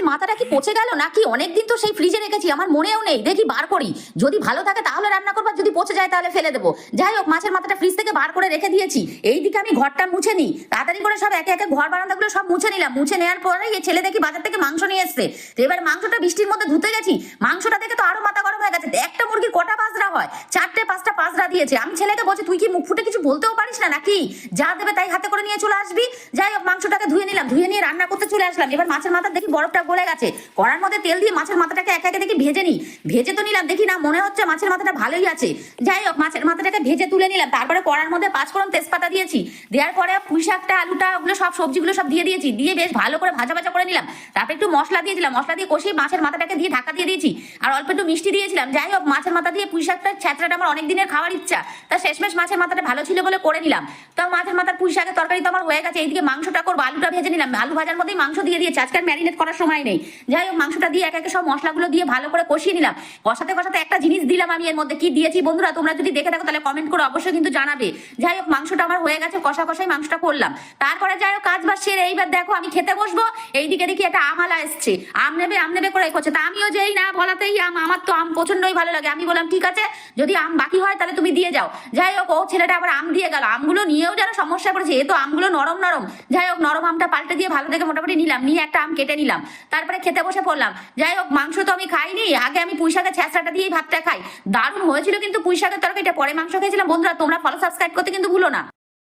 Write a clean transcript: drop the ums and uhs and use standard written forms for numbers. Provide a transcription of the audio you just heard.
মাছের মাথাটা কি পচে গেল নাকি অনেকদিন তো সেই ফ্রিজে রেখেছি, আমার মনেও নেই, দেখি বার করি, যদি ভালো থাকে তাহলে রান্না করবো, যদি পচে যায় তাহলে ফেলে দেবো। যাই হোক, মাছের মাথাটা ফ্রিজ থেকে বার করে রেখে দিয়েছি। এইদিকে আমি ঘরটা মুছে নিই, তাড়াতাড়ি করে সব একে একে ঘর বারান্দাগুলো সব মুছে নিলাম। মুছে নেওয়ার পরে এই ছেলে দেখি বাজার থেকে মাংস নিয়ে এসছে। তো এবার মাংসটা বৃষ্টির মধ্যে ধুতে গেছি, মাংসটা দেখে তো আরো মাথা গরম হয়ে গেছে। একটা মুরগির কটা পাঁচরা হয়, 4-5টা পাঁচরা দিয়েছে। আমি ছেলেকে বলছি, তুই কি মুখ ফুটে কিছু বলতেও পারিস না নাকি? যা দেবে তাই হাতে করে নিয়ে চলে আসবি। যাই হোক, মাংসটাকে ধুয়ে নিলাম, ধুয়ে নিয়ে রান্না করতে চলে আসলাম। এবার মাছের মাথা দেখি বরফটা গলে গেছে, কড়ার মধ্যে তেল দিয়ে মাছের মাথাটাকে একে একে দেখি ভেজে নিই। ভেজে তো নিলাম, দেখি না মনে হচ্ছে মাছের মাথাটা ভালোই আছে। যাই হোক, মাছের মাথাটাকে ভেজে তুলে নিলাম। তারপরে কড়ার মধ্যে 5 ফোড়ন তেজপাতা দিয়েছি। দেওয়ার পরে পুঁই শাকটা, আলুটা, ওগুলো সব সবজিগুলো সব দিয়ে দিয়েছি। দিয়ে বেশ ভালো করে ভাজা ভাজা করে নিলাম। তারপরে একটু মশলা দিয়ে দিলাম, মশলা দিয়ে কষিয়ে মাছের মাথাটাকে দিয়ে ঢাকা দিয়ে দিয়েছি। আর অল্প একটু মিষ্টি দিয়েছিলাম। যাই হোক, মাছের মাথা দিয়ে পুঁই শাকটা ছ্যাঁচড়াটা আমার অনেক দিনের খাওয়ার ইচ্ছা, তা শেষমেশ মাছের মাথাটা ভালো ছিল বলে করে নিলাম। তো মাছের মাথার পুঁই শাকের তরকারি তো আমার হয়ে গেছে। এইদিকে মাংসটা করবো, আলুটা ভেজে নিলাম। আলু ভাজার মধ্যেই মাংস দিয়ে দিয়েছি, আজকে আর ম্যারিনেট করার সময় নেই। যাই হোক, মাংসটা দিয়ে একে একে সব মশলাগুলো দিয়ে ভালো করে কষিয়ে নিলাম। কষাতে কষাতে একটা জিনিস দিলাম আমি এর মধ্যে, কি দিয়েছি বন্ধুরা তোমরা যদি দেখে থাকো তাহলে কমেন্ট করে অবশ্যই কিন্তু জানাবে। যাই হোক, মাংসটা আমার হয়ে গেছে, কষা কষাই মাংসটা করলাম। তারপরে যাই হোক, কাজ বাজ সেরে এইবার দেখো আমি খেতে বসবো। এইদিকে দেখি একটা আমালা এসছে, আম নেবে করে করছে। তা আমিও যেই না বলাতেই আমার তো আম প্রচন্ডই ভালো লাগে। আমি বললাম ঠিক আছে, যদি আম বাকি হয় তাহলে তুমি দিয়ে যাও। যাই হোক, ও ছেলেটা আবার আম দিয়ে গেল। আমগুলো নিয়েও যেন সমস্যা করেছে, এ তো আমগুলো নরম নরম। যাই হোক, নরম আমটা পাল্টে দিয়ে ভালো দেখে মোটামুটি নিলাম, নিয়ে একটা আম কেটে নিলাম। তারপরে খেতে বসে পড়লাম। যাই হোক, মাংস তো আমি খাইনি, আগে আমি পুঁই শাকের ছ্যাঁচড়াটা দিয়েই ভাতটা খাই। দারুণ হয়েছিল কিন্তু পুঁই শাকের তরকারিটা, পরে মাংস খেয়েছিলাম। বন্ধুরা তোমরা ফলো সাবস্ক্রাইব করতে কিন্তু ভুলো না।